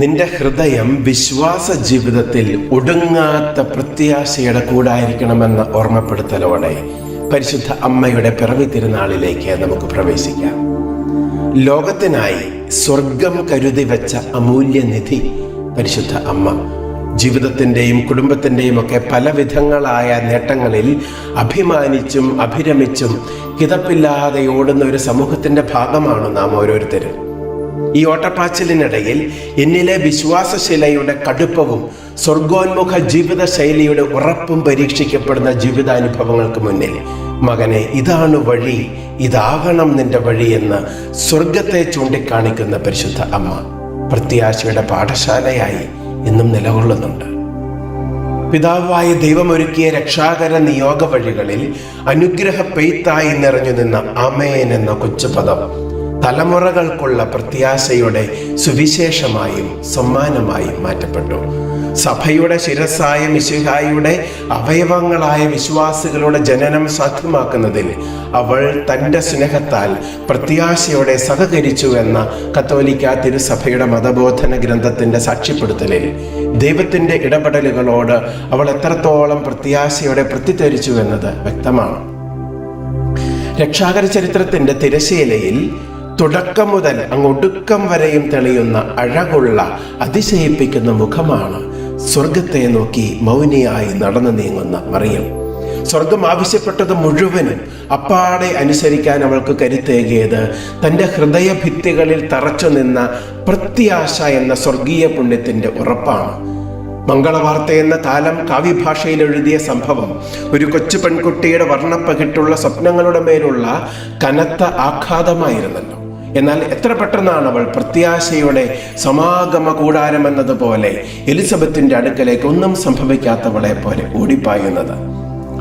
നിന്റെ ഹൃദയം വിശ്വാസ ജീവിതത്തിൽ ഒടുങ്ങാത്ത പ്രത്യാശയുടെ കൂടായിരിക്കണമെന്ന ഓർമ്മപ്പെടുത്തലോടെ പരിശുദ്ധ അമ്മയുടെ പിറവി തിരുനാളിലേക്ക് നമുക്ക് പ്രവേശിക്കാം. ലോകത്തിനായി സ്വർഗം കരുതി വെച്ച അമൂല്യനിധി പരിശുദ്ധ അമ്മ ജീവിതത്തിൻ്റെയും കുടുംബത്തിൻ്റെയും ഒക്കെ പല വിധങ്ങളായ നേട്ടങ്ങളിൽ അഭിമാനിച്ചും അഭിരമിച്ചും കിതപ്പില്ലാതെ ഓടുന്ന ഒരു സമൂഹത്തിൻ്റെ ഭാഗമാണ് നാം ഓരോരുത്തരും. ഈ ഓട്ടപ്പാച്ചിലിനിടയിൽ എന്നിലെ വിശ്വാസശിലയുടെ കടുപ്പവും സ്വർഗോന്മുഖ ജീവിത ശൈലിയുടെ ഉറപ്പും പരീക്ഷിക്കപ്പെടുന്ന ജീവിതാനുഭവങ്ങൾക്ക് മുന്നിൽ മകനെ, ഇതാണ് വഴി, ഇതാകണം നിന്റെ വഴി എന്ന് സ്വർഗത്തെ ചൂണ്ടിക്കാണിക്കുന്ന പരിശുദ്ധ അമ്മ പ്രത്യാശയുടെ പാഠശാലയായി ഇന്നും നിലകൊള്ളുന്നുണ്ട്. പിതാവായ ദൈവമൊരുക്കിയ രക്ഷാകര നിയോഗ വഴികളിൽ അനുഗ്രഹ പെയ്ത്തായി നിറഞ്ഞു നിന്ന ആമേൻ എന്ന കൊച്ചുപദം തലമുറകൾക്കുള്ള പ്രത്യാശയുടെ സുവിശേഷമായും സമ്മാനമായും മാറ്റപ്പെട്ടു. സഭയുടെ ശിരസ്സായ മിശിഹായുടെ അവയവങ്ങളായ വിശ്വാസികളുടെ ജനനം സാധ്യമാക്കുന്നതിൽ അവൾ തൻ്റെ സ്നേഹത്താൽ പ്രത്യാശയോടെ സഹകരിച്ചു എന്ന കത്തോലിക്ക തിരുസഭയുടെ മതബോധന ഗ്രന്ഥത്തിൻ്റെ സാക്ഷ്യപ്പെടുത്തലിൽ ദൈവത്തിൻ്റെ ഇടപെടലുകളോട് അവൾ എത്രത്തോളം പ്രത്യാശയോടെ പ്രതിധരിച്ചു എന്നത് വ്യക്തമാണ്. രക്ഷാകര ചരിത്രത്തിൻ്റെ തിരശീലയിൽ തുടക്കം മുതൽ അങ്ങൊടുക്കം വരെയും തെളിയുന്ന അഴകുള്ള അതിശയിപ്പിക്കുന്ന മുഖമാണ് സ്വർഗത്തെ നോക്കി മൗനിയായി നടന്നു നീങ്ങുന്ന മറിയം. സ്വർഗം ആവശ്യപ്പെട്ടത് മുഴുവനും അപ്പാടെ അനുസരിക്കാൻ അവൾക്ക് കരുത്തേകിയത് തൻ്റെ ഹൃദയഭിത്തികളിൽ തറച്ചു നിന്ന പ്രത്യാശ എന്ന സ്വർഗീയ പുണ്യത്തിൻ്റെ ഉറപ്പാണ്. മംഗളവാർത്ത എന്ന കാലം കാവ്യഭാഷയിൽ എഴുതിയ സംഭവം ഒരു കൊച്ചു പെൺകുട്ടിയുടെ വർണ്ണപ്പകിട്ടുള്ള സ്വപ്നങ്ങളുടെ മേലുള്ള കനത്ത ആഘാതമായിരുന്നല്ലോ. എന്നാൽ എത്ര പെട്ടെന്നാണ് അവൾ പ്രത്യാശയുടെ സമാഗമ കൂടാരം എന്നതുപോലെ എലിസബത്തിന്റെ അടുക്കലേക്ക് ഒന്നും സംഭവിക്കാത്തവളെ പോലെ ഓടിപ്പായുന്നത്.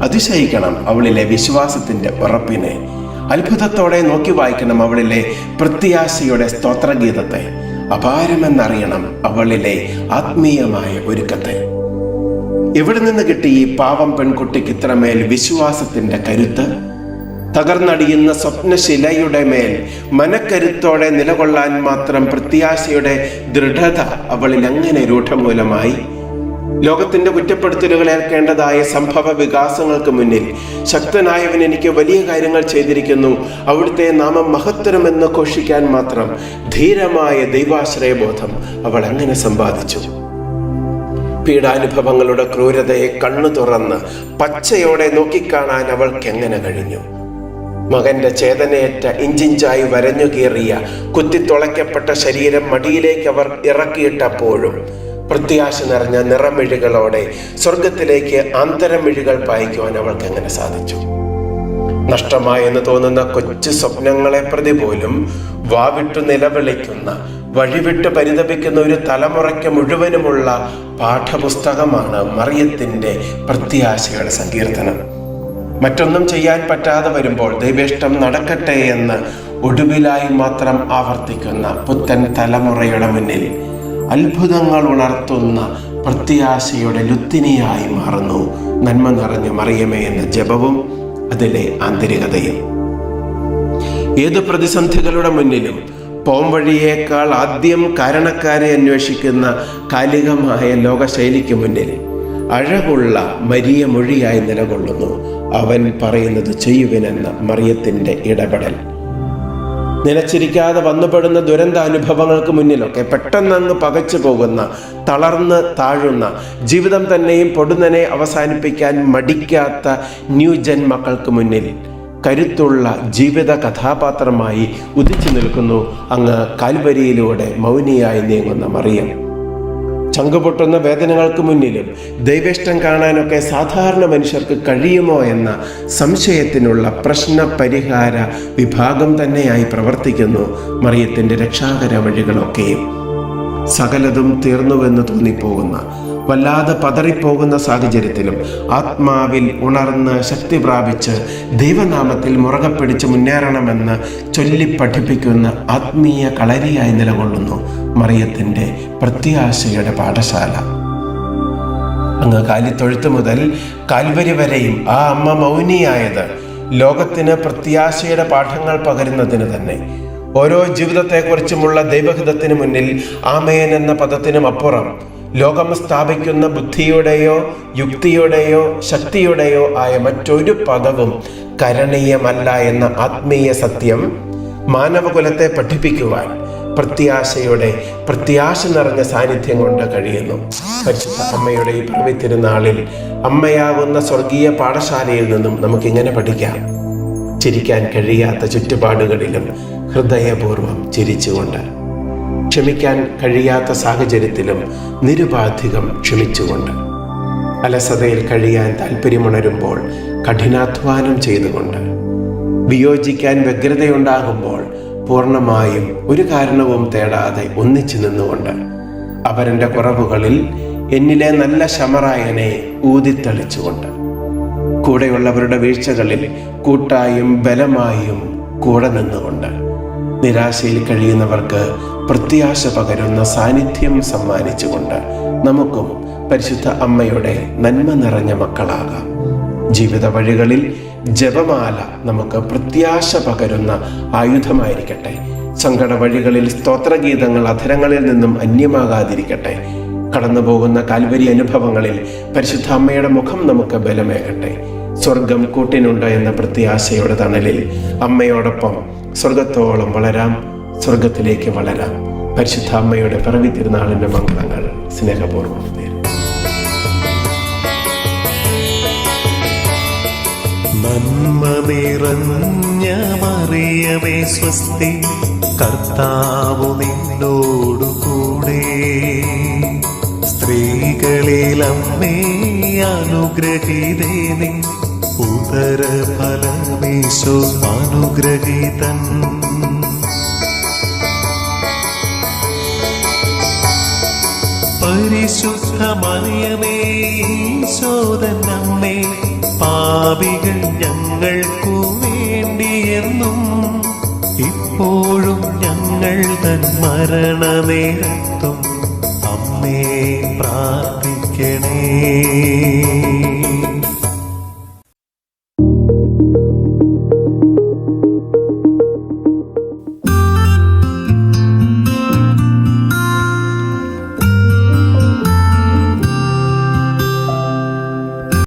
അതിശയിക്കണം അവളിലെ വിശ്വാസത്തിന്റെ ഉറപ്പിനെ. അത്ഭുതത്തോടെ നോക്കി വായിക്കണം അവളിലെ പ്രത്യാശയുടെ സ്തോത്രഗീതത്തെ. അപാരമെന്നറിയണം അവളിലെ ആത്മീയമായ ഒരുക്കത്തെ. എവിടെ നിന്ന് കിട്ടി ഈ പാവം പെൺകുട്ടിക്ക് ഇത്രമേൽ വിശ്വാസത്തിന്റെ കരുത്ത്? തകർന്നടിയുന്ന സ്വപ്നശിലയുടെ മേൽ മനക്കരുത്തോടെ നിലകൊള്ളാൻ മാത്രം പ്രത്യാശയുടെ ദൃഢത അവളിൽ അങ്ങനെ രൂഢമൂലമായി. ലോകത്തിന്റെ കുറ്റപ്പെടുത്തലുകൾ ഏൽക്കേണ്ടതായ സംഭവ വികാസങ്ങൾക്ക് മുന്നിൽ ശക്തനായവൻ എനിക്ക് വലിയ കാര്യങ്ങൾ ചെയ്തിരിക്കുന്നു, അവിടുത്തെ നാമം മഹത്തരമെന്ന് ഘോഷിക്കാൻ മാത്രം ധീരമായ ദൈവാശ്രയബോധം അവൾ എങ്ങനെ സമ്പാദിച്ചു? പീഡാനുഭവങ്ങളുടെ ക്രൂരതയെ കണ്ണു തുറന്ന് പച്ചയോടെ നോക്കിക്കാണാൻ അവൾക്ക് എങ്ങനെ കഴിഞ്ഞു? മകന്റെ ചേതനയേറ്റ ഇഞ്ചിഞ്ചായി വരഞ്ഞു കീറിയ കുത്തിത്തുളയ്ക്കപ്പെട്ട ശരീരം മടിയിലേക്ക് അവർ ഇറക്കിയിട്ടപ്പോഴും പ്രത്യാശ നിറഞ്ഞ നിറമിഴികളോടെ സ്വർഗത്തിലേക്ക് ആന്തരമിഴികൾ പായിക്കുവാൻ അവൾക്ക് എങ്ങനെ സാധിച്ചു? നഷ്ടമായെന്ന് തോന്നുന്ന കൊച്ചു സ്വപ്നങ്ങളെ പ്രതി പോലും വാവിട്ടു നിലവിളിക്കുന്ന, വഴിവിട്ട് പരിതപിക്കുന്ന ഒരു തലമുറയ്ക്ക് മുഴുവനുമുള്ള പാഠപുസ്തകമാണ് മറിയത്തിന്റെ പ്രത്യാശയുടെ സങ്കീർത്തനം. മറ്റൊന്നും ചെയ്യാൻ പറ്റാതെ വരുമ്പോൾ ദൈവേഷ്ടം നടക്കട്ടെ എന്ന് ഒടുവിലായി മാത്രം ആവർത്തിക്കുന്ന പുത്തൻ തലമുറയുടെ മുന്നിൽ അത്ഭുതങ്ങൾ ഉണർത്തുന്ന പ്രത്യാശയുടെ ലുത്തിനിയായി മാറുന്നു നന്മ നിറഞ്ഞ മറിയമേ എന്ന ജപവും അതിലെ ആന്തരികതയും. ഏതു പ്രതിസന്ധികളുടെ മുന്നിലും പോംവഴിയേക്കാൾ ആദ്യം കാരണക്കാരെ അന്വേഷിക്കുന്ന കാലികമായ ലോകശൈലിക്ക് മുന്നിൽ അഴകുള്ള മരിയ മൊഴിയായി നിലകൊള്ളുന്നു അവൻ പറയുന്നത് ചെയ്യുവിനെന്ന മറിയത്തിന്റെ ഇടപെടൽ. നിലച്ചിരിക്കാതെ വന്നുപെടുന്ന ദുരന്താനുഭവങ്ങൾക്ക് മുന്നിലൊക്കെ പെട്ടെന്നങ്ങ് പകച്ചു പോകുന്ന, തളർന്ന് താഴുന്ന, ജീവിതം തന്നെയും പൊടുന്നനെ അവസാനിപ്പിക്കാൻ മടിക്കാത്ത ന്യൂജൻ മക്കൾക്ക് മുന്നിൽ കരുത്തുള്ള ജീവിത കഥാപാത്രമായി ഉദിച്ചു നിൽക്കുന്നു അങ്ങ് കാൽവരിയിലൂടെ മൗനിയായി നീങ്ങുന്ന മറിയം. ചങ്കുപൊട്ടുന്ന വേദനകൾക്ക് മുന്നിലും ദൈവേഷ്ടം കാണാനൊക്കെ സാധാരണ മനുഷ്യർക്ക് കഴിയുമോ എന്ന സംശയത്തിനുള്ള പ്രശ്ന പരിഹാര വിഭാഗം തന്നെയായി പ്രവർത്തിക്കുന്നു മറിയത്തിൻ്റെ രക്ഷാകര വഴികളൊക്കെയും. സകലതും തീർന്നുവെന്ന് തോന്നിപ്പോകുന്ന, വല്ലാതെ പതറിപ്പോകുന്ന സാഹചര്യത്തിലും ആത്മാവിൽ ഉണർന്ന് ശക്തി പ്രാപിച്ച് ദൈവനാമത്തിൽ മുറുകെ പിടിച്ച് മുന്നേറണമെന്ന് ചൊല്ലി പഠിപ്പിക്കുന്ന ആത്മീയ കളരിയായി നിലകൊള്ളുന്നു മറിയത്തിൻ്റെ പ്രത്യാശയുടെ പാഠശാല. അങ്ങ് കാലിത്തൊഴുത്ത് മുതൽ കാൽവരി വരെയും ആ അമ്മ മൗനിയായത് ലോകത്തിന് പ്രത്യാശയുടെ പാഠങ്ങൾ പകരുന്നതിന് തന്നെ. ഓരോ ജീവിതത്തെക്കുറിച്ചുമുള്ള ദൈവഹിതത്തിന് മുന്നിൽ ആമേൻ എന്ന പദത്തിനും അപ്പുറം ലോകം സ്ഥാപിക്കുന്ന ബുദ്ധിയുടെയോ യുക്തിയുടെയോ ശക്തിയുടെയോ ആയ മറ്റൊരു പദവും കരണീയമല്ല എന്ന ആത്മീയ സത്യം മാനവകുലത്തെ പഠിപ്പിക്കുവാൻ പ്രത്യാശ നിറഞ്ഞ സാന്നിധ്യം കൊണ്ട് കഴിയുന്നു. പരിശുദ്ധ അമ്മയുടെ ഈ പിറവി തിരുനാളിൽ അമ്മയാകുന്ന സ്വർഗീയ പാഠശാലയിൽ നിന്നും നമുക്കിങ്ങനെ പഠിക്കാം. ചിരിക്കാൻ കഴിയാത്ത ചുറ്റുപാടുകളിലും ഹൃദയപൂർവ്വം ചിരിച്ചുകൊണ്ട്, ക്ഷമിക്കാൻ കഴിയാത്ത സാഹചര്യത്തിലും നിരുപാധികം ക്ഷമിച്ചുകൊണ്ട്, അലസതയിൽ കഴിയാൻ താല്പര്യമുണരുമ്പോൾ കഠിനാധ്വാനം ചെയ്തുകൊണ്ട്, വിയോജിക്കാൻ വ്യഗ്രതയുണ്ടാകുമ്പോൾ പൂർണ്ണമായും ഒരു കാരണവും തേടാതെ ഒന്നിച്ചു നിന്നുകൊണ്ട്, അവരൻ്റെ കുറവുകളിൽ എന്നിലെ നല്ല ശമറായനെ ഊതിത്തളിച്ചുകൊണ്ട്, കൂടെയുള്ളവരുടെ വീഴ്ചകളിൽ കൂട്ടായും ബലമായും കൂടെ നിന്നുകൊണ്ട്, നിരാശയിൽ കഴിയുന്നവർക്ക് പ്രത്യാശ പകരുന്ന സാന്നിധ്യം സമ്മാനിച്ചുകൊണ്ട് നമുക്കും പരിശുദ്ധ അമ്മയുടെ നന്മ നിറഞ്ഞ മക്കളാകാം. ജീവിത വഴികളിൽ ജപമാല നമുക്ക് പ്രത്യാശ പകരുന്ന ആയുധമായിരിക്കട്ടെ. സങ്കട വഴികളിൽ സ്തോത്രഗീതങ്ങൾ അധരങ്ങളിൽ നിന്നും അന്യമാകാതിരിക്കട്ടെ. കടന്നുപോകുന്ന കാൽവരി അനുഭവങ്ങളിൽ പരിശുദ്ധ അമ്മയുടെ മുഖം നമുക്ക് ബലമേകട്ടെ. സ്വർഗം കൂട്ടിനുണ്ട് എന്ന പ്രത്യാശയുടെ തണലിൽ അമ്മയോടൊപ്പം സ്വർഗത്തോളം വളരാം, സ്വർഗത്തിലേക്ക് വളരാം. പരിശുദ്ധ അമ്മയുടെ പിറവി തിരുനാളിൻ്റെ മംഗളങ്ങൾ സ്നേഹപൂർവ്വം നേരും. നന്മ നിറഞ്ഞ മറിയമേ സ്വസ്തി, കർത്താവു നിന്നോടു കൂടെ, സ്ത്രീകളിൽ അമ്മേ അനുഗ്രഹീതേ നീ, ഉദരഫലമീശോ അനുഗ്രഹീതൻ. പരിശുദ്ധ മറിയമേ ഈശോദൻ അമ്മേ, പാപികൾ ഞങ്ങൾക്കു വേണ്ടിയെന്നും ഇപ്പോഴും ഞങ്ങൾ തൻ മരണനേരത്തും അമ്മേ പ്രാർത്ഥിക്കണേ.